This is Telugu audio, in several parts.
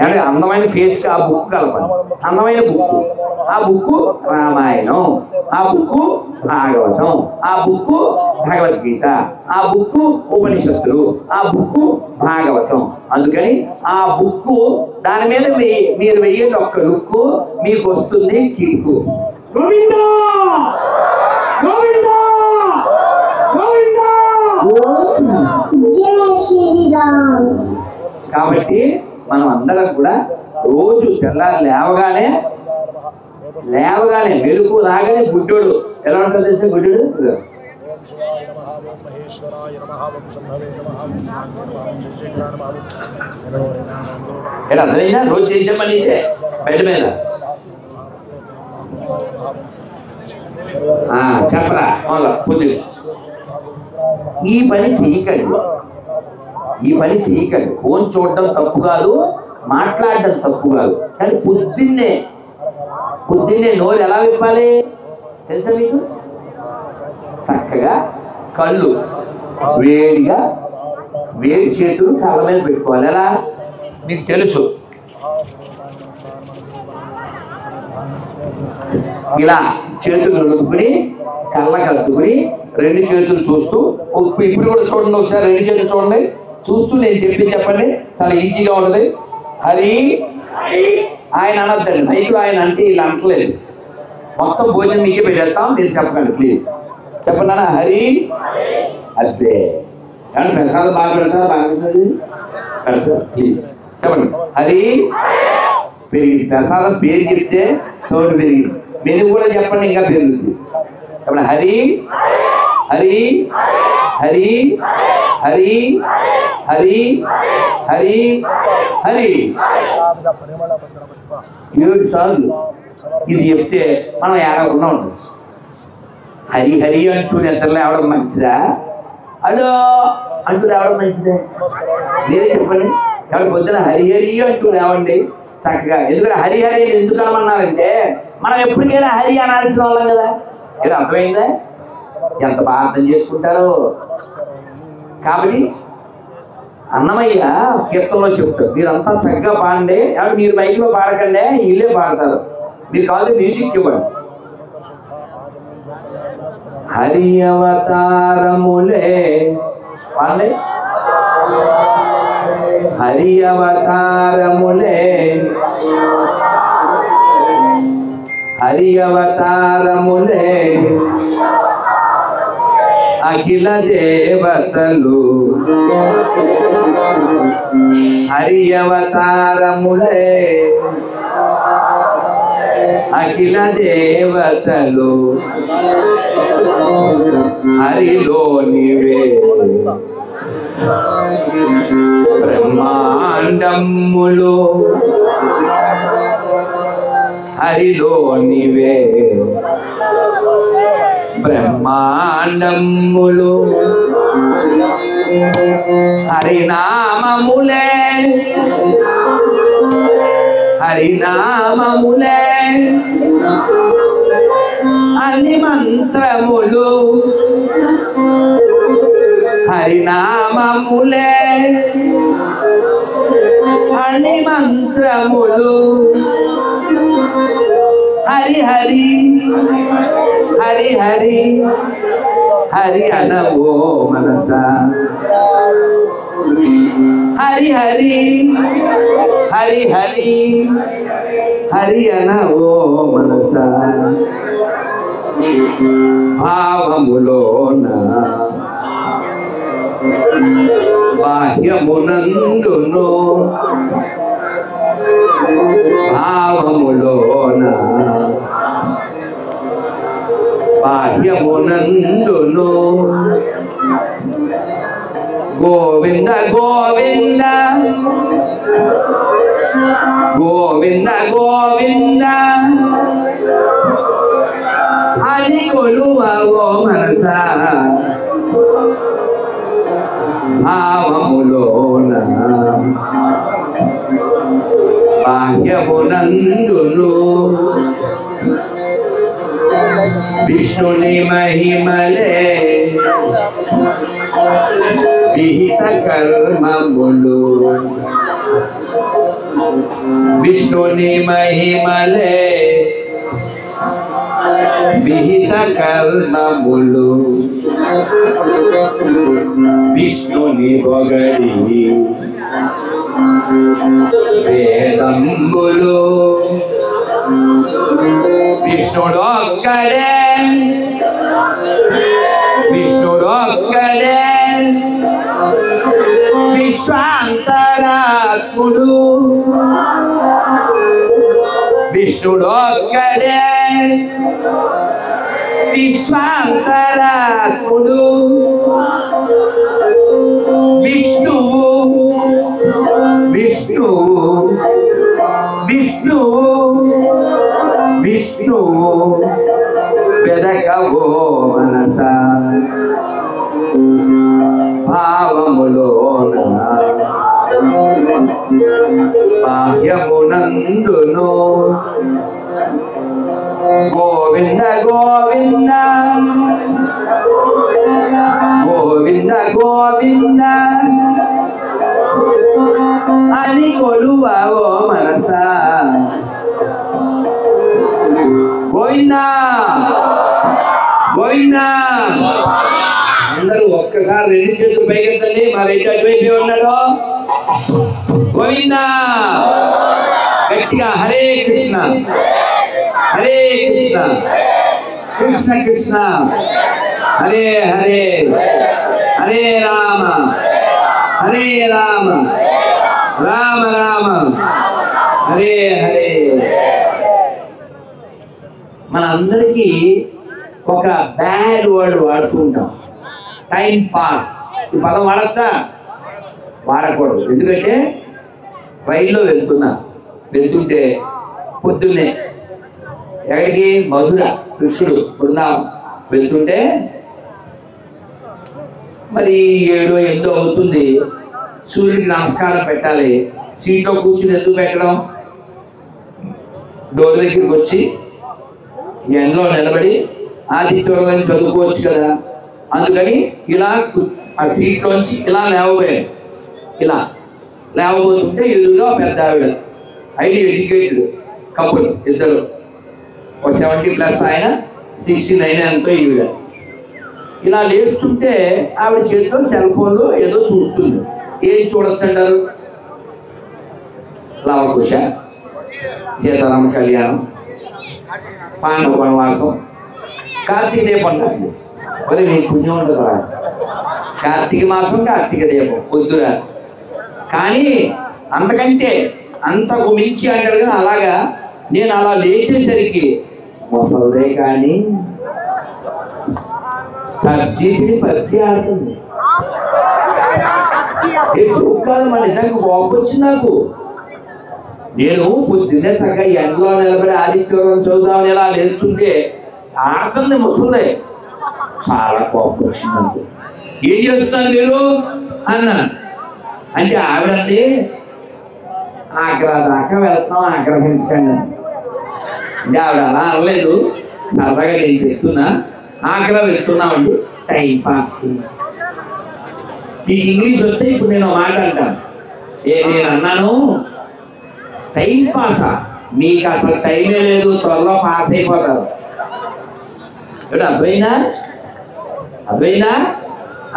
అంటే అందమైన ఫేస్ ఆ బుక్ కలపండి. అందమైన బుక్, ఆ బుక్ రామాయణం, ఆ బుక్ భాగవతం, ఆ బుక్ భగవద్గీత, ఆ బుక్ ఉపనిషత్తులు, ఆ బుక్ భాగవతం. అందుకని ఆ బుక్ దాని మీద మీరు వెయ్యండి ఒక్క లుక్కు, మీకు వస్తుంది కిక్కు. గోవిందా గోవిందా గోవిందా. కాబట్టి మనం అందరం కూడా రోజు తెల్లారి లేవగానే మెలుపు రాగానే గుడ్డోడు ఎలా ఉంటాడు తెలుసా? గుడ్డోడు అర్థమైందా? రోజు చేసే పని ఇదే. బెడ్ మీద చెప్పరా పొద్దున ఈ పని చేయకండి. ఫోన్ చూడటం తప్పు కాదు, మాట్లాడటం తప్పు కాదు. కానీ పొద్దున్నే నోరు ఎలా విప్పాలి తెలుసా మీకు? చక్కగా కళ్ళు వేడి చేతులు కళ్ళ మీద పెట్టుకోవాలి. ఎలా మీకు తెలుసు? ఇలా చేతులు నొడుపుకుని కళ్ళ కలుపుకుని రెండు చేతులు చూస్తూ, ఇప్పుడు కూడా చూడండి ఒకసారి, రెండు చేతులు చూడండి, చూస్తూ నేను చెప్పండి. చాలా ఈజీగా ఉంటుంది. హరి ఆయన అనొద్దండి, మైకు ఆయన అంటే ఇలా అంటలేదు. మొత్తం భోజనం మీకే పెట్టేస్తాం, మీరు చెప్పండి ప్లీజ్. చెప్పండి అన్న, హరి. అదే కానీ ప్రసాదం బాగా పెడతారా? బాగా పెడతారు ప్లీజ్ చెప్పండి. హరి పెరిగింది. ప్రసాదం పేరు చెప్తే సౌండ్ పెరిగింది. మీరు కూడా చెప్పండి, ఇంకా పెరుగుతుంది. చెప్పండి హరి హరి హరి హరి హరి హరి హరి 7 సార్లు ఇది చెప్తే మనం 50 ఉంటుంది. హరి హరి అంటూ నిద్రలో ఎవడం మంచిదా? అదో అంటూ లేవడం మంచిదే? మీరే చెప్పండి. ఎవరు పొద్దున హరి హరి అంటూ లేవండి చక్కగా. ఎందుకంటే హరి హరి ఎందుకు అనమన్నారంటే మనం ఎప్పటికైనా హరి అనాల్సిన వాళ్ళం కదా. ఏదో అర్థమైందా? ఎంత బాగా అర్థం చేసుకుంటారో. కాబట్టి అన్నమయ్య కీర్తనలో చెప్తారు, మీరంతా చక్కగా పాడండి. మీరు మైక్లో పాడకండి, వీళ్ళే పాడతారు. మీరు కాదు మ్యూజిక్ ఇవ్వండి. హరి అవతారములే పాడండి. హరి అవతారములే హరి అవతారములే అఖిల దేవతలు హరి అవతారములే అఖిల దేవతలు హరిలోనివే బ్రహ్మాండములు హరిలోనివే బ్రహ్మాండములు హరినామములే హరినామములే అన్ని మంత్రములు హరినామములే అన్ని మంత్రములు హరి హరి హరి హరి హరి అనవో మనస హరి హరి హరి హరి హరి అనవో మనస భావములోన బాహ్యమునందును భావములోన బాహ్యమునందును గోవింద గోవింద గోవింద గోవింద హరి కొలువో మనస భావములోన బాహ్యమునందును విష్ణుని మహిమలే విహిత కర్మములు విష్ణుని మహిమలే విహిత కర్ణములు విష్ణుని పొగడి వేదంబులు విష్ణుడొక్కడే విష్ణుడొక్కడే విశ్వాంతరాత్ముడు విష్ణుడొక్కడే విశ్వాంతరాత్ముడు విష్ణువు విష్ణువు విష్ణువు విష్ణువు వెదకవో మనస భావములోన బాహ్యమునందును గోవింద గోవింద గోవింద గోవింద అని కొలువో మనస గోవిందా గోవిందా. అందరూ ఒక్కసారి రెండు చేతులు పైకెత్తండి. మా రెడ్డి అటువైపు ఉన్నాడు. గోవిందా గట్టిగా హరే కృష్ణ హరే కృష్ణ కృష్ణ కృష్ణ హరే హరే హరే రామ హరే రామ రామ రామ హరే హరే. మనందరికీ ఒక బ్యాడ్ వర్డ్ వాడుతూ ఉంటాం, టైం పాస్. ఈ పదం వాడచ్చా? వాడకూడదు. ఎందుకంటే రైల్లో వెళ్తుంటే పొద్దున్నే ఎక్కడికి? మధుర, కృష్ణుడు బృందావనం వెళ్తుంటే మరి 7-8 అవుతుంది. సూర్యుడికి నమస్కారం పెట్టాలి. సీట్లో కూర్చుని ఎందుకు పెట్టడం? డోర్ దగ్గరికి వచ్చి ఎండలో నిలబడి ఆదిత్యోదయం చదువుకోవచ్చు కదా. అందుకని ఇలా ఆ సీట్లోంచి ఇలా లేవబోయాడు. ఇలా లేవబోతుంటే ఎదురుగా పెద్ద ఆవిడ, హైలీ ఎడ్యుకేటెడ్ కపుల్, ఇద్దరు, ఒక 70+ ఆయన, 69 ఎంతో ఈవిడ. ఇలా లేస్తుంటే ఆవిడ చేతిలో సెల్ ఫోన్లో ఏదో చూస్తుంది. ఏం చూడొచ్చు అంటారు? లవకుశ, సీతారామ కళ్యాణం, పాండవ వనవాసం, కార్తీక దీపం అంటారు. మరి నీకు పుణ్యం ఉండదురా. కార్తీక మాసం కార్తీక దీపం వద్దురా. కానీ అంతకంటే అంతకు మించి అంటారు కదా. అలాగా నేను అలా లేచేసరికి మొసలదే కానీ సబ్జీని పచ్చి ఆడుతుంది. కాదు మరి నాకు కోపం వచ్చింది. నాకు నేను పొద్దున్నే చక్కగా ఎండలో నిలబడి ఆదిత్యోదయం చదువుదామని ఇలా లేస్తుంటే ఆడుతుంది ముసలే. చాలా కోపం వచ్చింది నాకు. ఏం చేస్తున్నారు మీరు అన్నా అంటే ఆవిడండి ఆగ్రా దాకా వెళ్తున్నాం, ఆగ్రహించకండి అంటే ఆవిడ అలా అనలేదు. సరదాగా నేను చెప్తున్నా, ఆగ్రా వెళ్తున్నామండి టైం పాస్. ఈ ఇంగ్లీష్ వస్తే ఇప్పుడు నేను మాట అంటాను. నేను అన్నాను టైం పాసా? మీకు అసలు టైమే లేదు, త్వరలో పాస్ అయిపోతారు. అర్థమైందా అర్థమైందా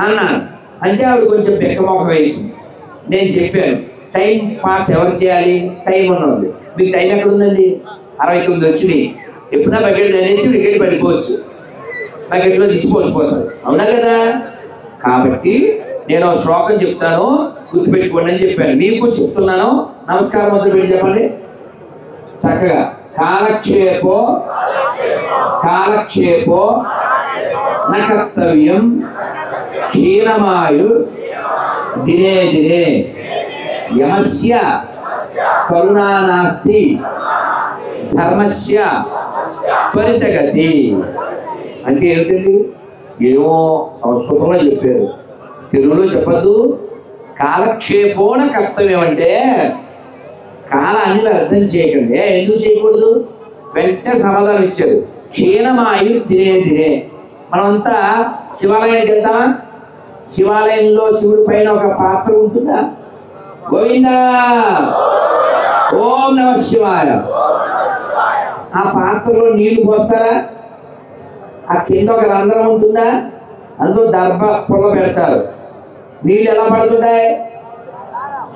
అన్నాను. అంటే ఆవిడ కొంచెం బెక్కమొక్క వేసింది. నేను చెప్పాను టైం పాస్ ఎవరు చేయాలి? టైం ఉన్నది. మీకు టైం ఎక్కడ ఉందండి? 69 వచ్చినాయి. ఎప్పుడైనా బకెట్ అనేసి వికెట్ పడిపోవచ్చు, బకెట్లో తీసిపోసిపోతారు. అవునా కదా? కాబట్టి నేను శ్లోకం చెప్తాను, గుర్తుపెట్టుకోండి అని చెప్పాను. మీకు చెప్తున్నాను. నమస్కారం మొదలు పెట్టి చెప్పండి చక్కగా. కాలక్షేపో కాలక్షేపో న కర్తవ్యం క్షీణమాయు దినే దినే యమస్య కరుణా నాస్తి ధర్మస్య త్వరితగతి. అంటే ఏమిటండి? ఏమో సంస్కృతంలో చెప్పారు, తెలుగులో చెప్పద్దు. కాలక్షేపోన కర్తవ్యం అంటే కాలాన్ని అర్థం చేయకండి. ఎందుకు చేయకూడదు? వెంటనే సమాధానం ఇచ్చారు. క్షీణమాయు దినే దినే. మనమంతా శివాలయానికి వెళ్తామా? శివాలయంలో శివుడి పైన ఒక పాత్ర ఉంటుందా? గోవిందా ఓం నమ శివాయ. ఆ పాత్రలో నీళ్లు పోస్తారా? ఆ కింద ఒక రంధ్రం ఉంటుందా? అందులో దర్భ పుల్ల పెడతారు. నీళ్ళు ఎలా పడుతుంటాయి?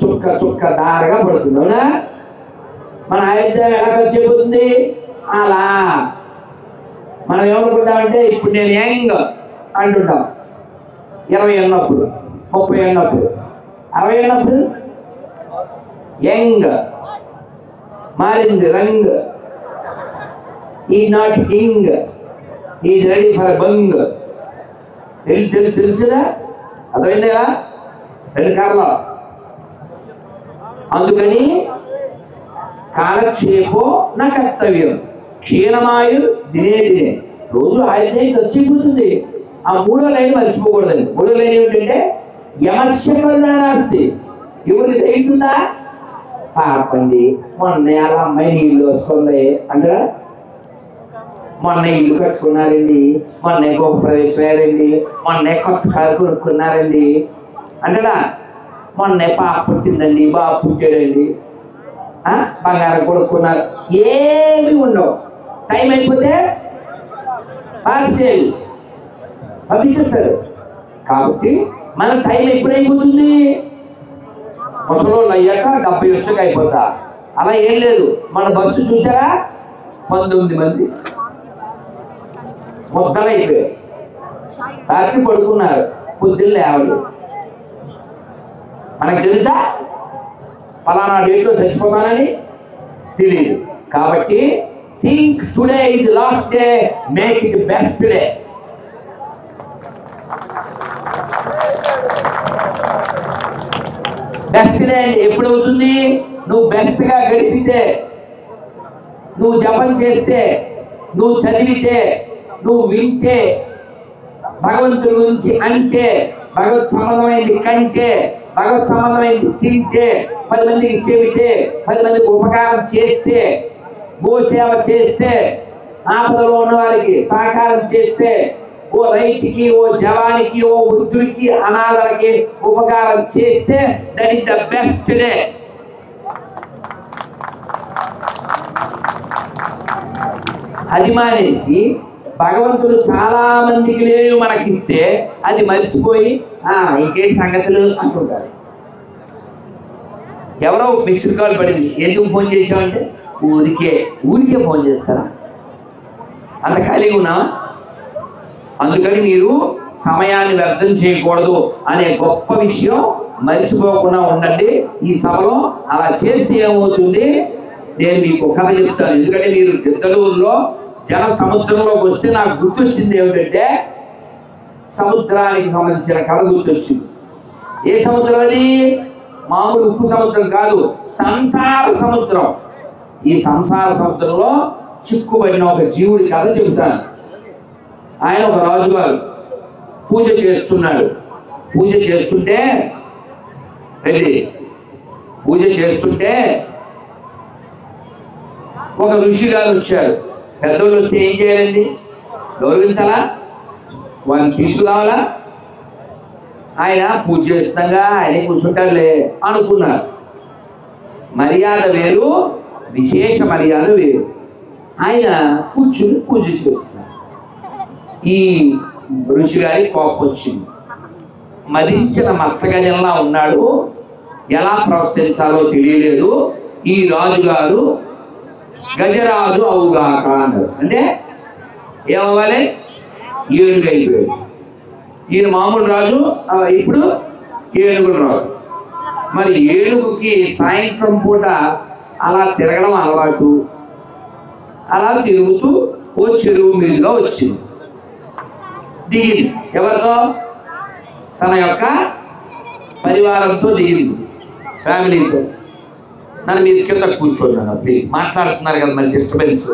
చుక్క చుక్క దారగా పడుతుంది. అవునా? మన ఆయుర్దాయం ఎలా ఖర్చు అయిపోతుంది? అలా మనం ఏమనుకుంటామంటే ఇప్పుడు నేను యంగ్ అంటుంటాం. 20 అన్నప్పుడు, 30 అన్నప్పుడు, 60 అన్నప్పుడు యంగ్ మారింది రంగ్. ఈ నాట్ కింగ్, ఈ రెడీ ఫర్ బంగ్. తెలుసుదా? అర్థమైందా? 2 కార్లు. అందుకని కాలక్షేపో నా కర్తవ్యం, క్షీణమాయు దినే దినే. రోజు ఆయుర్దాయం ఖర్చు అయిపోతుంది. ఆ 3వ లైన్ మర్చిపోకూడదండి. 3వ లైన్ ఏమిటంటే యమస్య కరుణానాస్తి. ఎవరికి దయటుందా? పాపండి మొన్న అలా అమ్మాయి నీళ్ళు వస్తుంది అంటే, మొన్న ఇల్లు కట్టుకున్నారండి, మొన్న గొప్ప ప్రదేశం అయ్యారండి, మొన్న కొత్త కారు కొనుక్కున్నారండి అంటేనా, మొన్న పాప పుట్టిందండి, బాబు పుట్టాడండి, బంగారం కొనుక్కున్నారు. ఏమి ఉండవు. టైం అయిపోతే పార్సేల్ పంపించేస్తారు. కాబట్టి మన టైం ఎప్పుడైపోతుంది? ముసలోళ్ళు అయ్యాక 70 వచ్చాక అయిపోతా. అలా ఏం లేదు. మన బస్సు చూసారా? 19 మంది మొత్తం అయిపోయారు. రాత్రి పడుకున్నారు, పొద్దున్న లేవలేదు. మనకు తెలుసా ఫలానా డేట్లో చచ్చిపోతానని? తెలియదు. కాబట్టి think today is lost day, make it best day. Best day ఎప్పుడు అవుతుంది? నువ్వు బెస్ట్ గా గడిపితే, నువ్వు జపం చేస్తే, నువ్వు చదివితే, నువ్వు వింటే, భగవంతుడి గురించి అంటే, భగవత్ సంబంధమైంది కంటే, భగవత్ సంబంధమైంది తింటే, 10 మందికి చెబితే, 10 మందికి ఉపకారం చేస్తే, గోసేవ చేస్తే, ఆపదలో ఉన్న వారికి సహకారం చేస్తే, ఓ రైతుకి, ఓ జవానికి, ఓ వృద్ధుడికి, అనాథలకి ఉపకారం చేస్తే, that is the best day. అది మానేసి భగవంతుడు చాలా మందికి లేవు మనకిస్తే అది మర్చిపోయి ఇంకేంటి సంగతులు అంటుంటారు. ఎవరో మిస్డ్ కాల్ పడింది, ఎందుకు ఫోన్ చేసామంటే ఊరికే ఫోన్ చేస్తారా? అంత ఖాళీగా ఉన్నావా? అందుకని మీరు సమయాన్ని వ్యర్థం చేయకూడదు అనే గొప్ప విషయం మర్చిపోకుండా ఉండండి. ఈ సభలో అలా చేస్తే ఏమవుతుంది? నేను మీకు కథ చెప్తాను. ఎందుకంటే మీరు గిద్దలూరులో జన సముద్రంలోకి వస్తే నాకు గుర్తొచ్చింది ఏమిటంటే, సముద్రానికి సంబంధించిన కథ గుర్తొచ్చింది. ఏ సముద్రం అది? మామూలు ఉప్పు సముద్రం కాదు, సంసార సముద్రం. ఈ సంసార సముద్రంలో చిక్కుబడిన ఒక జీవుడి కథ చెబుతాను. ఆయన ఒక రాజుగారు పూజ చేస్తున్నాడు. పూజ చేస్తుంటే ఒక ఋషి గారు వచ్చారు. పెద్దోళ్ళు వస్తే ఏం చేయాలండి? గౌరవించాలా? వాళ్ళని తీసుకురావాలా? ఆయన పూజ చేస్తుండగా ఆయన కూర్చుంటారులే అనుకున్నారు. మర్యాద వేరు, విశేష మర్యాద వేరు. ఆయన కూర్చుని పూజ చేస్తున్నారు. ఈ ఋషి గారి కోపం వచ్చింది. మదించిన మత్తగజంలా ఉన్నాడు, ఎలా ప్రవర్తించాలో తెలియలేదు. ఈ రాజుగారు గజరాజు అవుగాక అన్నారు. అంటే ఏమవ్వాలి? ఏనుగు అయిపోయాడు. ఈయన మామూలు రాజు, ఇప్పుడు ఏనుగుడు రాజు. మరి ఏనుగుకి సాయంత్రం పూట అలా తిరగడం అలవాటు. అలా తిరుగుతూ ఓ చెరువు మీదుగా వచ్చింది. దిగింది. ఎవరితో? తన యొక్క పరివారంతో దిగింది, ఫ్యామిలీతో. నన్ను మీరు కింద కూర్చోండి ప్లీజ్, మాట్లాడుతున్నారు కదా, మరి డిస్టర్బెన్స్.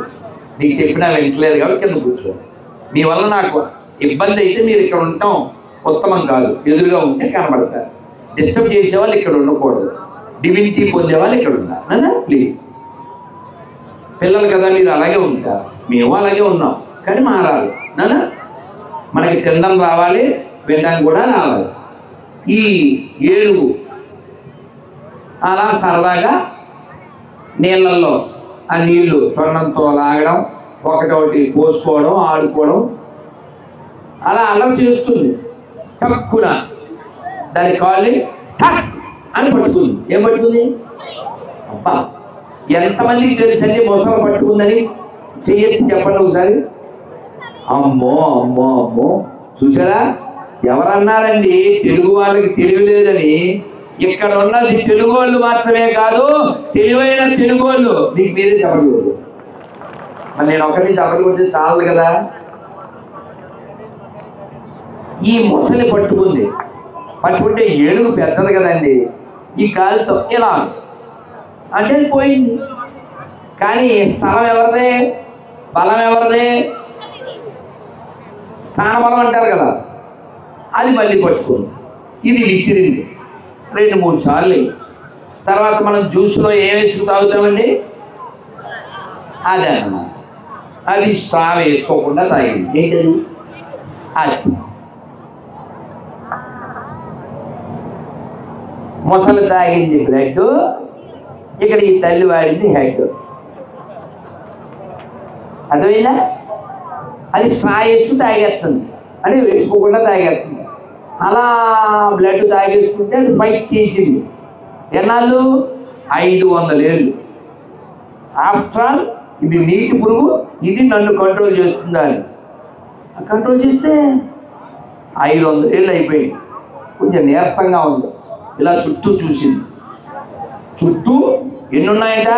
నీకు చెప్పినా వింటలేదు కాబట్టి కింద కూర్చోండి. మీ వల్ల నాకు ఇబ్బంది అయితే మీరు ఇక్కడ ఉండటం ఉత్తమం కాదు. ఎదురుగా ఉంటే కనబడతారు. డిస్టర్బ్ చేసేవాళ్ళు ఇక్కడ ఉండకూడదు. డివినిటీ పొందేవాళ్ళు ఇక్కడ ఉన్నారు. నాన్న ప్లీజ్. పిల్లలు కదా, మీరు అలాగే ఉంటారు, మేము అలాగే ఉన్నాం. కానీ మారాలి నాన్న. మనకి తినడం రావాలి, వినడం కూడా రావాలి. ఈ ఏనుగు అలా సరదాగా నీళ్ళల్లో ఆ నీళ్లు తొండంతో లాగడం, ఒకటొకటి పోసుకోవడం, ఆడుకోవడం, అలా అల్లరి చేస్తుంది. తక్కువ దాని కాళ్ళని టక్ అని పట్టుకుంది. ఏం పట్టుకుంది? అబ్బా, ఎంతమందికి తెలుసండి మొసలు పట్టుకుందని? చెయ్యొచ్చు చెప్పండి ఒకసారి. అమ్మో అమ్మో అమ్మో, చూసారా? ఎవరన్నారండి తెలుగు వాళ్ళకి తెలివి లేదని? ఇక్కడ ఉన్నది తెలుగు వాళ్ళు మాత్రమే కాదు, తెలివైన తెలుగు వాళ్ళు. మీకు మీరే చెప్పకూడదు. మరి నేను ఒకటి చెప్పకపోతే చాలు కదా. ఈ మొసలి పట్టుకుంది. పట్టుకుంటే ఏనుగు పెద్దది కదండి, ఈ కాలుతో ఇలా అంటే పోయింది. కానీ స్థలం ఎవరిదే? బలం ఎవరిదే? స్థానబలం అంటారు కదా, అది మళ్ళీ పట్టుకుంది. ఇది విసిరింది 2-3 సార్లు. తర్వాత మనం జ్యూస్లో ఏం వేసుకు తాగుతామండి? అదే అన్నమాట. అది స్ట్రా వేసుకోకుండా తాగింది. ఏంటది? అది మొసలు తాగింది బ్లడ్, ఇక్కడ ఈ తల్లి వాడింది హెడ్. అర్థమైందా? అది స్ట్రా వేసుకు తాగేస్తుంది, అంటే వేసుకోకుండా తాగేస్తుంది. అలా బ్లడ్ తాగేసుకుంటే అది ఫైట్ చేసింది. ఎన్నాళ్ళు? 500 ఏళ్ళు. ఆఫ్టర్ ఆల్ ఇది నీటి పురుగు, ఇది నన్ను కంట్రోల్ చేస్తుందా అని కంట్రోల్ చేస్తే 500 ఏళ్ళు అయిపోయింది. కొంచెం నీరసంగా ఉంది. ఇలా చుట్టూ చూసింది. చుట్టూ ఎన్నున్నాయట?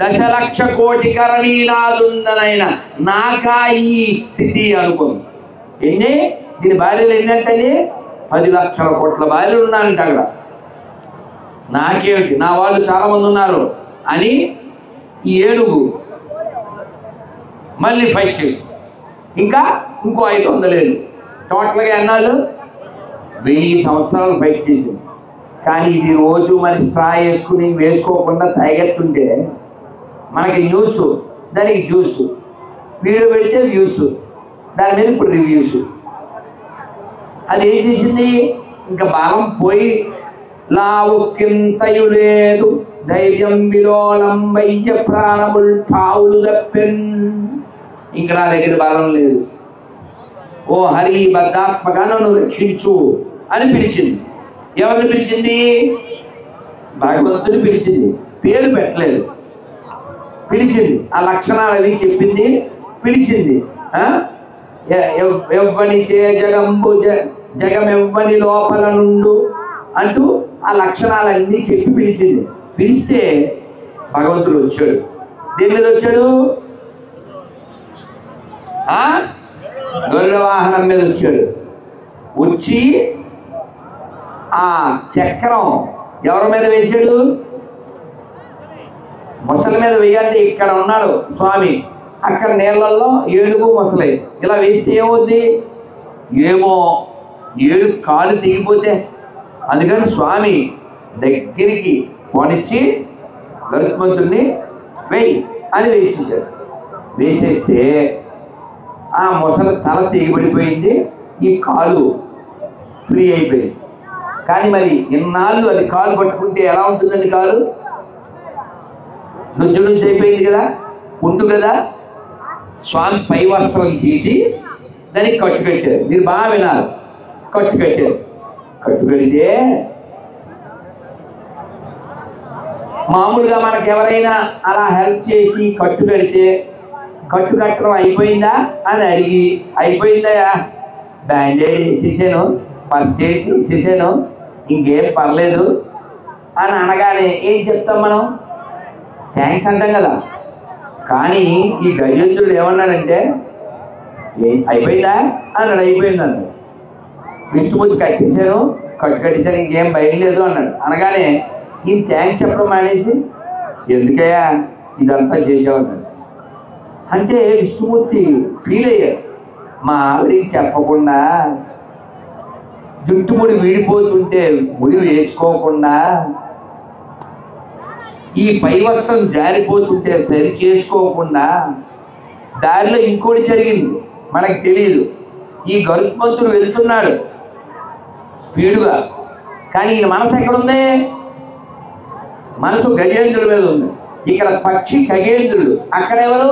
1,00,00,000 కరణీలాదుందనైన నాకా ఈ స్థితి అనుకుంది. ఎన్ని? దీని భార్యలు ఎన్నంటే 10 లక్షల కోట్ల భార్యలు ఉన్నారంట అక్కడ. నాకేమిటి, నా వాళ్ళు చాలా మంది ఉన్నారు అని ఈ ఏనుగు మళ్ళీ ఫైట్ చేసి ఇంకా ఇంకో 500 ఏళ్ళు, టోటల్గా ఎన్నాళ్ళు? 1000 సంవత్సరాలు ఫైట్ చేసింది. కానీ ఇది రోజు మరి స్ట్రా వేసుకుని వేసుకోకుండా తాగెత్తుంటే మనకి న్యూస్, దానికి జ్యూస్, వీడియో పెడితే వ్యూస్, దాని మీద ఇప్పుడు రివ్యూస్. అది ఏం చేసింది? ఇంకా బలం పోయి లావుకింతయు లేదు, ధైర్యం విలోలం వయ్య ప్రాణముల్ ఠావులు తప్పెన్. ఇంకా నా దగ్గర బలం లేదు, ఓ హరి బద్ధాత్మక నన్ను రక్షించు అని పిలిచింది. ఎవరిని పిలిచింది? భగవంతుని పిలిచింది. పేరు పెట్టలేదు, పిలిచింది. ఆ లక్షణాలు అవి చెప్పింది, పిలిచింది. ఎవ్వని చే జగంబు జగమెవ్వని లోపల నుండు అంటూ ఆ లక్షణాలన్నీ చెప్పి పిలిచింది. పిలిస్తే భగవంతుడు వచ్చాడు. దేని మీద వచ్చాడు? గరుడ వాహనం మీద వచ్చాడు. వచ్చి ఆ చక్రం ఎవరి మీద వేశాడు? మొసలి మీద వేయాలంటే ఇక్కడ ఉన్నాడు స్వామి, అక్కడ నీళ్ళల్లో ఏనుగు మొసలి. ఇలా వేస్తే ఏమవుద్ది? ఏమో ఏడు కాలు దిగిపోతే, అందుకని స్వామి దగ్గరికి పోనిచ్చి గరుత్మంతుడిని వేయి అని వేసేసాడు. వేసేస్తే ఆ మొసలి తల తెగిపడిపోయింది, ఈ కాలు ఫ్రీ అయిపోయింది. కానీ మరి ఇన్నాళ్ళు అది కాలు పట్టుకుంటే ఎలా ఉంటుందండి? కాలు నుంచి అయిపోయింది కదా, ఉండు కదా. స్వామి పై వస్త్రం తీసి దానికి కట్టు కట్టారు. మీరు బాగా వినాలి. కట్టు కట్టారు. కట్టు కడితే మామూలుగా మనకు ఎవరైనా అలా హెల్ప్ చేసి కట్టు కడితే, కట్టు కట్టడం అయిపోయిందా అని అడిగి, అయిపోయిందా, బ్యాండేజ్ వేసేసాను, ఫస్ట్ ఎయిడ్ చేసేసాను, ఇంకేం పర్లేదు అని అనగానే ఏం చెప్తాం మనం? థ్యాంక్స్ అంటాం కదా. కానీ ఈ గజేంద్రుడు ఏమన్నాడంటే, అయిపోయిందా అన్నాడు. అయిపోయిందన్నాడు. విష్ణుమూర్తి కట్టేశాను, కట్టు కట్టేశాను, ఇంకేం భయం లేదు అన్నాడు. అనగానే ఈ థ్యాంక్స్ చెప్పడం మానేసి, ఎందుకయ్యా ఇదంతా చేసామన్నాడు. అంటే విష్ణుమూర్తి ఫీల్ అయ్యారు. మా ఆవిడికి చెప్పకుండా జుట్టుముడి వీడిపోతుంటే ముడి వేసుకోకుండా, ఈ పై వస్త్రం జారిపోతుంటే సరి చేసుకోకుండా, దారిలో ఇంకోటి జరిగింది మనకు తెలియదు. ఈ గరుత్మంతుడు వెళ్తున్నాడు స్పీడుగా, కానీ ఈ మనసు ఎక్కడుంది? మనసు గజేంద్రుడి మీద ఉంది. ఇక్కడ పక్షి ఖగేంద్రుడు, అక్కడెవరు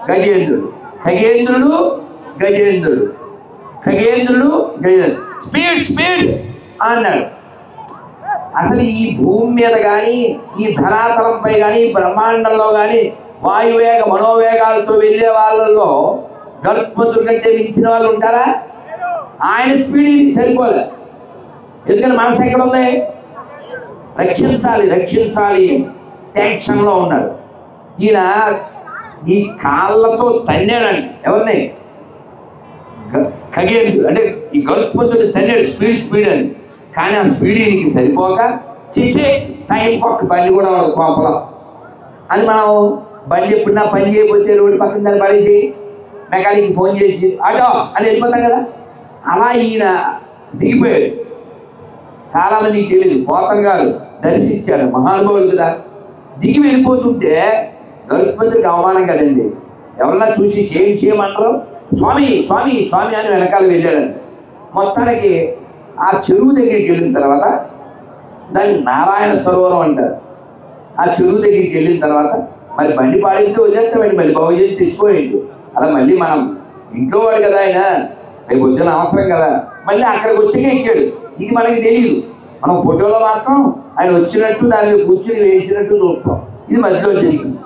గజేంద్రుడు. ఖగేంద్రుడు గజేంద్రుడు, ఖగేంద్రుడు గజేంద్రుడు. స్పీడ్ స్పీడ్ అన్నాడు. అసలు ఈ భూమి మీద కానీ, ఈ ధరాతలంపై కానీ, బ్రహ్మాండంలో కానీ వాయువేగ మనోవేగాలతో వెళ్ళే వాళ్ళల్లో గరుత్మంతుడి కంటే మించిన వాళ్ళు ఉంటారా? ఆయన స్పీడ్ సరిపోలే. ఎందుకంటే మనసు ఎక్కడ ఉంది? రక్షించాలి రక్షించాలి టెన్షన్లో ఉన్నాడు. ఈయన ఈ కాళ్ళతో తన్నాడండి ఎవరిని? ఖగేంద్రుడు. అంటే ఈ గరుత్మంతుడు తన్నాడు స్పీడ్ స్పీడ్ అని. కానీ ఆ స్పీడ్ నీకు సరిపోక చిచ్చే టైం పక్క బండి కూడా కోపలం అని మనం బండి ఎప్పుడన్నా పని చేయకపోతే రోడ్డు పక్కన దాన్ని పడేసి మెకానిక్ ఫోన్ చేసి అటో అని వెళ్ళిపోతాం కదా. అలా ఈయన దిగిపోయాడు. చాలామందికి తెలియదు, పోతం గారు దర్శించాడు, మహానుభావులు కదా. దిగి వెళ్ళిపోతుంటే గరుత్మంతుడికి అవమానం కదండి. ఎవరన్నా చూసి చేయమంటారు, స్వామి స్వామి స్వామి అని వెనకాల వెళ్ళాడండి. మొత్తానికి ఆ చెరువు దగ్గరికి వెళ్ళిన తర్వాత, దాన్ని నారాయణ సరోవరం అంటారు. ఆ చెరువు దగ్గరికి వెళ్ళిన తర్వాత మరి బండి పాడితే వదిలేస్తామండి, మళ్ళీ బాగు చేసి తెచ్చిపోయింది. అలా మళ్ళీ మనం ఇంట్లో వాడు కదా ఆయన, రేపు వచ్చిన అవసరం కదా. మళ్ళీ అక్కడికి వచ్చాక ఎక్కాడు. ఇది మనకి తెలియదు. మనం ఫోటోలో మాత్రం ఆయన వచ్చినట్టు దాన్ని కూర్చుని వేసినట్టు చూస్తాం. ఇది మధ్యలో జరిగింది.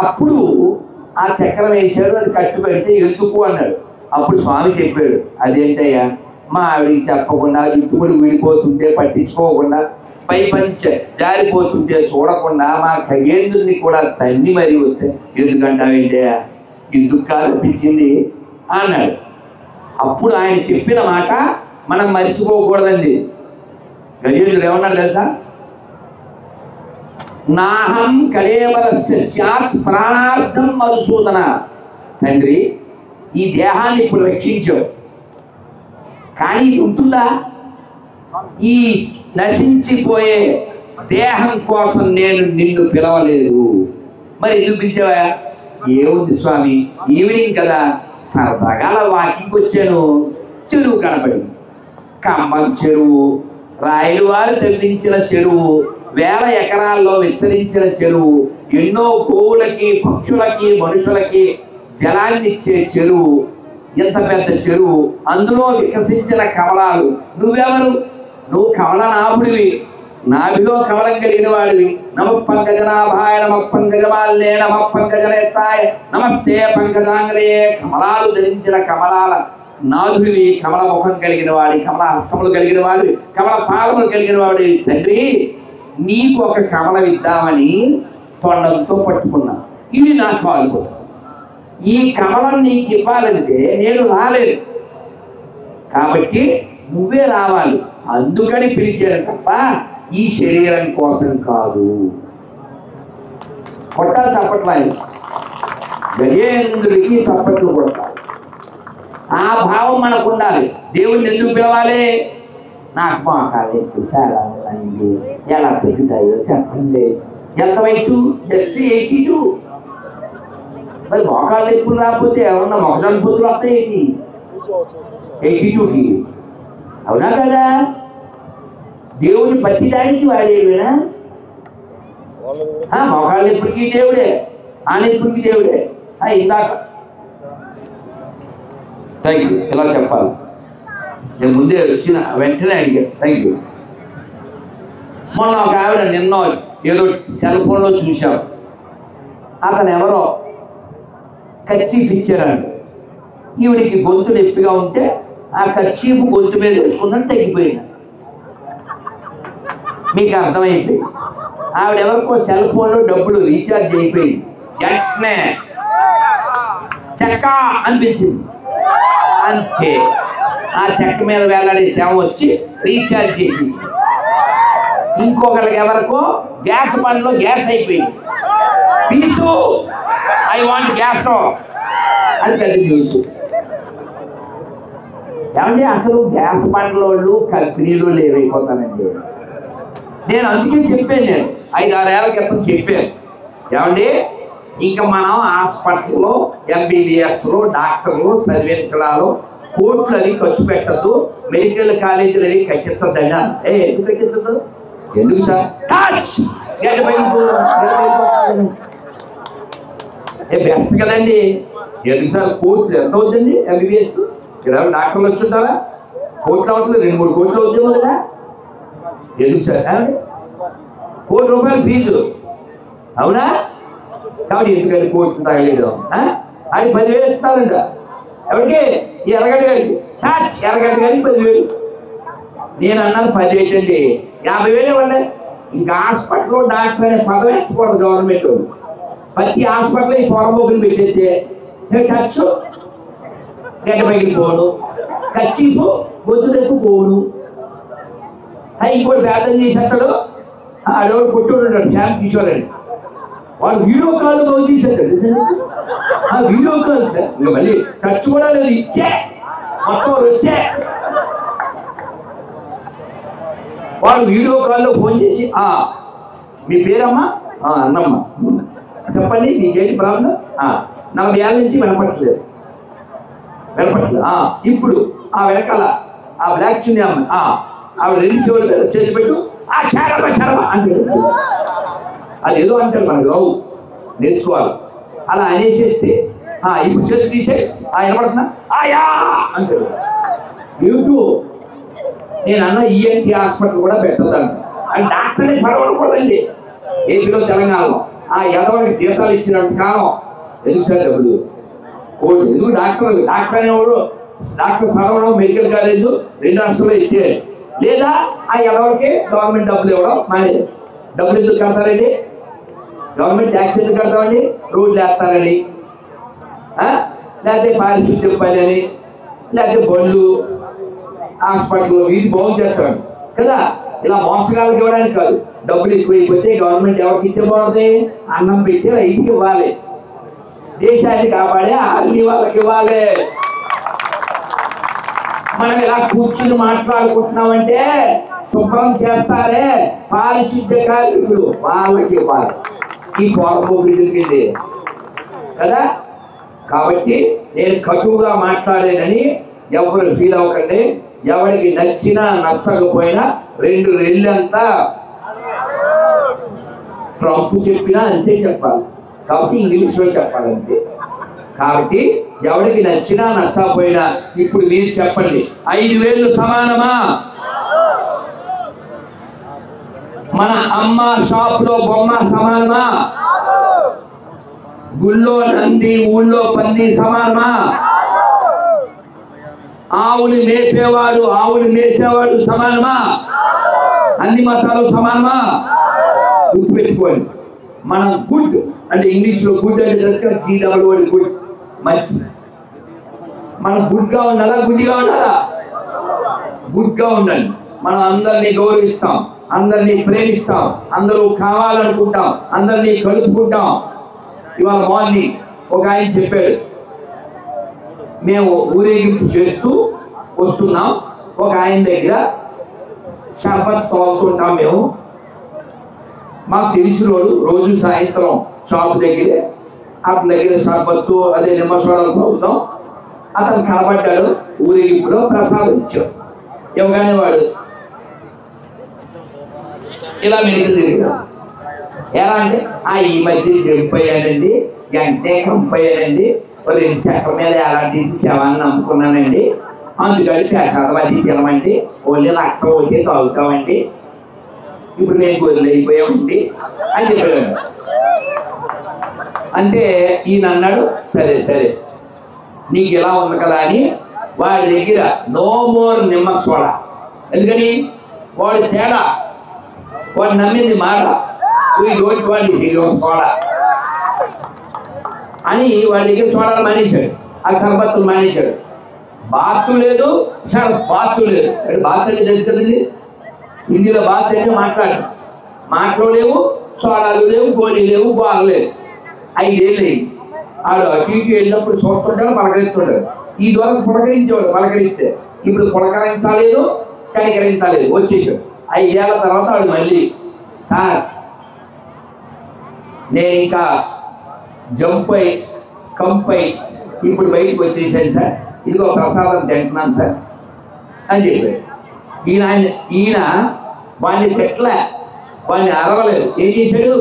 అప్పుడు ఆ చక్రం వేశాడు, అది కట్టు పెడితే ఎందుకు అన్నాడు. అప్పుడు స్వామి చెప్పాడు, అదేంటయ్యా, మా ఆవిడికి చెప్పకుండా, జుట్టుముడి విడిపోతుంటే పట్టించుకోకుండా, పై పంచ జారిపోతుంటే చూడకుండా మా ఖగేంద్రుడిని కూడా తన్ని మరీ వస్తే ఎందుకంటావేంటయ్యా, ఎందుకు కాదనిపించింది అన్నాడు. అప్పుడు ఆయన చెప్పిన మాట మనం మర్చిపోకూడదండి. గజేంద్రుడు ఏమన్నాడు తెలుసా? నాహం కళేవరస్య స్యాత్ ప్రాణార్థం మధుసూదన. తండ్రి, ఈ దేహాన్ని ఇప్పుడు రక్షించావు, కానీ ఇది ఉంటుందా? ఈ నశించిపోయే దేహం కోసం నేను నిన్ను పిలవలేదు. మరి ఎందుకు పిలిచావా? ఏముంది స్వామి, ఈవినింగ్ కదా, సరదాగా వాకింగ్కి వచ్చాను. చెరువు కనపడింది, కమ్మం చెరువు, రాయలు వారు తవ్వించిన చెరువు, వేల ఎకరాల్లో విస్తరించిన చెరువు, ఎన్నో గోవులకి పక్షులకి మనుషులకి జలాన్ని ఇచ్చే చెరువు, ఎంత పెద్ద చెరువు, అందులో వికసించిన కమలాలు. నువ్వెవరు? నువ్వు కమలనాభుడివి, నాభిలో కమలం కలిగిన వాడివి. నమ పంకజనాభాయ నమ పంకజమాలే నమ పంకజనేత్రాయ నమస్తే పంకజాంగలే. కమలాలు ధరించిన కమలాల నాథుడివి, కమల ముఖం కలిగిన వాడి, కమల హస్తములు కలిగిన వాడివి, కమల పాదములు కలిగిన వాడి. తండ్రి, నీకు ఒక కమలం ఇద్దామని తొండంతో పట్టుకున్నా, ఇది నా కాలు. ఈ కమలం నీకు ఇవ్వాలంటే నేను రాలేదు, కాబట్టి నువ్వే రావాలి. అందుకని పిలిచాను తప్ప ఈ శరీరం కోసం కాదు. కొట్టాలి చప్పట్లు, గజేంద్రుడికి చప్పట్లు కొట్టాలి. ఆ భావం మనకు ఉండాలి. దేవుడిని ఎందుకు పిలవాలి? నాకు మోకాలు ఎక్కువ చాలా ఉన్నాయండి, ఎలా పెరుగుతాయో చెప్పండి. ఎంత వయసు? జస్ట్ 82. మరి మోకాలు ఎక్కువ రాకపోతే ఏమన్నా మొక్కజొన్న పొద్దులు వస్తాయేంటి 82కి? అవునా కదా? దేవుడి ప్రతి దానికి వాడేవేనా? మోకాళ్ళు ఎప్పటికీ దేవుడే, ఆయన ఎప్పటికీ దేవుడే. ఇందాక థ్యాంక్ యూ ఇలా చెప్పాలి. నేను ముందే వచ్చిన వెంటనే అడిగా థ్యాంక్ యూ. మొన్న ఒక ఆవిడ నిన్న ఏదో సెల్ ఫోన్లో చూశాం, అతను ఎవరో కర్చీఫ్ ఇచ్చారండి. ఈవిడికి గొంతు నొప్పిగా ఉంటే ఆ కర్చీఫ్ గొంతు మీద వేసుకుందని తగ్గిపోయింది. మీకు అర్థమైంది. ఆవిడ ఎవరికో సెల్ ఫోన్లో డబ్బులు రీఛార్జ్ అయిపోయింది. వెంటనే చెక్క అనిపించింది, అంతే. ఆ చెక్క మీద వేలాడే సేవ వచ్చి రీఛార్జ్ చేసి, ఇంకొకరికి ఎవరికో గ్యాస్ బండ్లో గ్యాస్ అయిపోయింది. పీసు ఐ వాంట్ గ్యాస్ అది పెద్ద న్యూస్. ఏమంటే అసలు గ్యాస్ బండ్ల వాళ్ళు కంపెనీలో లేవైపోతానండి. నేను అందుకే చెప్పాను, నేను 5-6 ఏళ్ల క్రితం చెప్పాను, ఏమండి ఇంకా మనం హాస్పిటల్లో ఎంబీబీఎస్లో డాక్టర్లు చదివించడాలు కోట్లు అవి ఖర్చు పెట్టద్దు, మెడికల్ కాలేజీలు అవి కట్టించద్దు. ఎందుకు కట్టించదు? ఎందుకు సార్? గడ్డ బెస్ట్ కదండి. ఎందుకు సార్ కోర్సు ఎంత అవుతుంది ఎంబీబీఎస్? ఇక్కడ డాక్టర్లు వచ్చుంటారా? కోట్లు అవ్వట్లేదు, 2-3 కోట్లు అవుతుంది కదా. ఎందుకు సార్? ₹1,00,000 ఫీజు అవునా? కాబట్టి ఎందుకని కోర్సు తగలేదు అని 10,000 ఇస్తారంట. ఎవరికి? ఈ ఎర్రగడ్డ గారికి. ఎర్రగడ్డ గారికి 10,000. నేను అన్నాను 10 ఏంటండి, 50,000 ఇవ్వండి. ఇంకా హాస్పిటల్లో డాక్టర్ అనే పదవి ఎత్తకూడదు గవర్నమెంట్. ప్రతి హాస్పిటల్ ఈ పొరమోగులు పెట్టేస్తే ఖర్చు గడ్డ పగిలిపోను, ఖర్చీపు బొద్దు రేపు పోను. ఇంకోటి ప్రార్థన చేసేస్తాడు, అడవుడు పుట్టుడు ఉంటాడు శ్యామ్ కిషోర్ అని. వాడు వీడియో కాల్ చేసేస్తాడు. వీడియో కాల్ సార్, మళ్ళీ ఖర్చు కూడా లేదు, ఇచ్చే మొత్తం వచ్చే. వాడు వీడియో కాల్లో ఫోన్ చేసి మీ పేరమ్మా? అన్నమ్మ. చెప్పండి మీకేంటి ప్రాబ్లం? 40 ఏళ్ళ నుంచి వినపట్లేదు. ఇప్పుడు వెనకాల బ్లాక్ చున్నీ అమ్మ ఆవిడ 2 చెవులు చేసి పెట్టు శరమ అంటే అది ఏదో అంటారు, మనకు రావు, నేర్చుకోవాలి. అలా అనేసేస్తే ఇప్పుడు చేతి తీసే వినపడుతున్నా అంటారు. యూట్యూబ్ నేను అన్న ఈఎన్టీ హాస్పిటల్ కూడా పెట్టదాను అని డాక్టర్ని పడవకూడదండి ఏపీలో తెలంగాణలో. ఎదవడికి జీతాలు ఇచ్చినంత కాలం ఎందుకు సార్ డబ్బులు? ఎందుకు డాక్టర్ అనేవాడు డాక్టర్ సరవడం మెడికల్ కాలేజ్ 2 రాష్ట్రాల్లో ఇస్తే లేదా ఎదవడికి గవర్నమెంట్ డబ్బులు ఇవ్వడం మానేది. డబ్బులు ఎందుకు కడతారండి? గవర్నమెంట్ ట్యాక్స్ ఎందుకు కడతామండి? రోడ్లు వేస్తారని, లేకపోతే పారిశుద్ధ్యం పని అని, లేకపోతే బళ్ళు హాస్పిటల్ వీటి బాగు చేస్తాడు కదా. ఇలా మోసగాళ్ళకి ఇవ్వడానికి కాదు. డబ్బులు ఎక్కువైపోతే గవర్నమెంట్ ఎవరికి ఇస్తే బాగుంది? అన్నం పెట్టి రైతుకి ఇవ్వాలి, దేశాన్ని కాపాడే ఆర్మీ వాళ్ళకి ఇవ్వాలి. మనం ఇలా కూర్చుని మాట్లాడుకుంటున్నామంటే శుభ్రం చేస్తారే పారిశుద్ధ్య కార్మికులు, వాళ్ళకి ఇవ్వాలి. ఈ పొరపోగులు జరిగింది కదా. కాబట్టి నేను కటువుగా మాట్లాడానని ఎవరు ఫీల్ అవ్వకండి. ఎవరికి నచ్చినా నచ్చకపోయినా 2 రెళ్ళంతా ట్రంప్ చెప్పినా అంతే చెప్పాలి. కాబట్టి ఇంగ్లీష్లో చెప్పాలంతే. కాబట్టి ఎవరికి నచ్చినా నచ్చకపోయినా ఇప్పుడు మీరు చెప్పండి, 5,000 సమానమా? మన అమ్మ షాప్ లో బొమ్మ సమానమా? గుళ్ళో నంది ఊళ్ళో పంది సమానమా? ఆవులు మేపేవాడు ఆవులు మేసేవాడు సమానమా? అన్ని మతాలు సమానమా? గుర్తుపెట్టుకోండి. మనం గుడ్ అంటే ఇంగ్లీష్ లో గుడ్ అంటే తెలుసు, GWOD గుడ్, మంచి. మనం గుడ్ గా ఉండాలా గుడ్డిగా ఉండాలా? గుడ్ గా ఉండండి. మనం అందరినీ గౌరవిస్తాం, అందరినీ ప్రేమిస్తాం, అందరూ కావాలనుకుంటాం, అందరినీ కలుపుకుంటాం. ఇవాళ మార్నింగ్ ఒక ఆయన చెప్పాడు, మేము ఊరేగింపు చేస్తూ వస్తున్నాం, ఒక ఆయన దగ్గర షర్బత్ తోలుతుంటాం. మేము మాకు తెలిసినోడు రోజు సాయంత్రం షాప్ దగ్గరే అతని దగ్గర షర్బత్తు అదే నిమ్మసోడాలు తోలుతాం. అతను కనబడ్డాడు, ఊరేగింపులో ప్రసాదం ఇచ్చాం. ఇవ్వగానే వాడు ఇలా మెలికి తిరిగాడు. ఎలా అంటే ఈ మధ్య జంప్ అయ్యానండి, గంటే కంపయ్యానండి, 2 చెట్ల మీద ఎలా తీసి శవాన్ని నమ్ముకున్నానండి, అందుకని ప్రసాదం అది తినమండి, ఓన్లీ రక్తం ఒకటి తాగుతామండి, ఇప్పుడు మేము గొర్రెలు అయిపోయామండి అని చెప్పాడు. అంటే ఈయన అన్నాడు, సరే సరే నీకు ఇలా ఉంది కదా అని వాడి దగ్గర నో మోర్ నిమ్మ సోడా. ఎందుకని? వాడు తేడా, వాడు నమ్మింది మాట, వాడి సోడా అని వాడి దగ్గర సోడాలు మానేశాడు, ఆ సర్బత్తులు మానేశాడు. బాతు లేదు, బాతు లేదు. బాత్ అంటే తెలిసింది హిందీలో, బాత్ అంటే మాట్లాడలేవు, సోడాలు లేవు, గోళీ లేవు, బాగా లేవు. 5 ఏళ్ళు ఆడు అటు ఇటు వెళ్ళినప్పుడు చూస్తుంటాడు, పలకరిస్తుంటాడు. ఈ ద్వారా పులకరించేవాడు, పలకరిస్తే ఇప్పుడు పులకరించలేదు, కనికరించలేదు, వచ్చేసాడు. 5 ఏళ్ళ తర్వాత వాడు మళ్ళీ, సార్ నేను ఇంకా జంపై కంపై ఇప్పుడు బయటకు వచ్చేసాను సార్, ఇదిగో ప్రసాదం తింటున్నాను సార్ అని చెప్పాడు. ఈయన వాడిని తిట్ల వాడిని అరవలేదు. ఏం చేశాడు?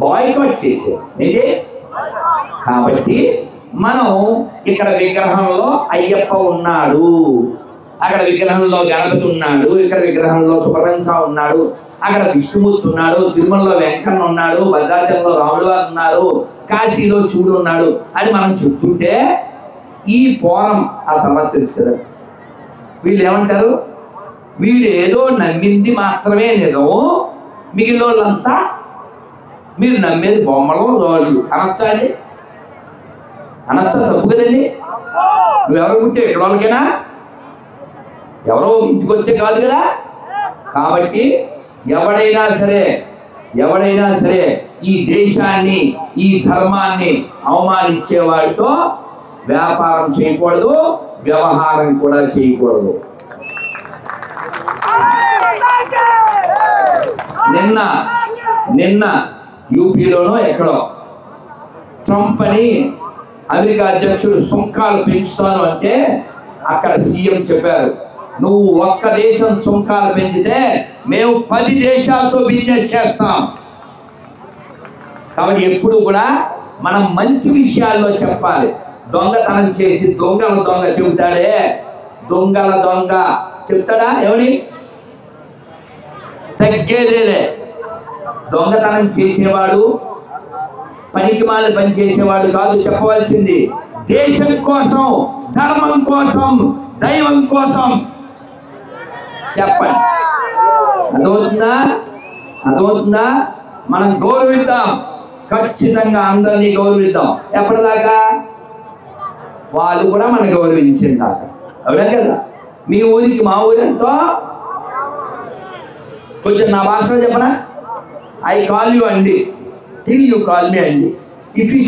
బాయ్కాట్ చేశాడు. ఇదే కాబట్టి మనం ఇక్కడ విగ్రహంలో అయ్యప్ప ఉన్నాడు, అక్కడ విగ్రహంలో గణపతి ఉన్నాడు, ఇక్కడ విగ్రహంలో సుబ్రహ్మణ్య స్వామి ఉన్నాడు, అక్కడ విష్ణుమూర్తి ఉన్నాడు, తిరుమలలో వెంకన్న ఉన్నాడు, భద్రాచలంలో రాముడు వారు ఉన్నారు, కాశీలో శివుడు ఉన్నాడు అని మనం చెప్తుంటే ఈ పోరం ఆ తర్వాత తెలుస్తుంది. వీళ్ళు ఏమంటారు? వీడు ఏదో నమ్మింది మాత్రమే నిజం, మిగిలిన వాళ్ళంతా మీరు నమ్మేది బొమ్మలు రాళ్ళు అనొచ్చా అండి? అనొచ్చా? తప్పు కదండి. నువ్వెవరు పుట్టే ఇక్కడ వాళ్ళకైనా, ఎవరో ఇంటికి వస్తే కాదు కదా. కాబట్టి ఎవడైనా సరే ఈ దేశాన్ని, ఈ ధర్మాన్ని అవమానించేవాడితో వ్యాపారం చేయకూడదు, వ్యవహారం కూడా చేయకూడదు. నిన్న యూపీలోనో ఎక్కడో ట్రంప్ అని అమెరికా అధ్యక్షుడు సుంకాలు పెంచుతాను అంటే అక్కడ సీఎం చెప్పారు, నువ్వు ఒక్క దేశం సుంకాలు పెంచితే మేము 10 దేశాలతో బిజినెస్ చేస్తాం. కాబట్టి ఎప్పుడు కూడా మనం మంచి విషయాల్లో చెప్పాలి. దొంగతనం చేసి దొంగ చెబుతాడే, దొంగ చెప్తాడా? ఎవడి తగ్గేదేలే. దొంగతనం చేసేవాడు, పనికిమాల పని చేసేవాడు కాదు చెప్పవలసింది. దేశం కోసం, ధర్మం కోసం, దైవం కోసం చెప్పండి. అదవుతుందా? మనం గౌరవిద్దాం, ఖచ్చితంగా అందరినీ గౌరవిద్దాం. ఎప్పటిదాకా? వాళ్ళు కూడా మనం గౌరవించిన దాకా. అవునా కదా? మీ ఊరికి మా ఊరితో కొంచెం నా భాషలో చెప్పనా? I call you Andy till you call me Andy. If you say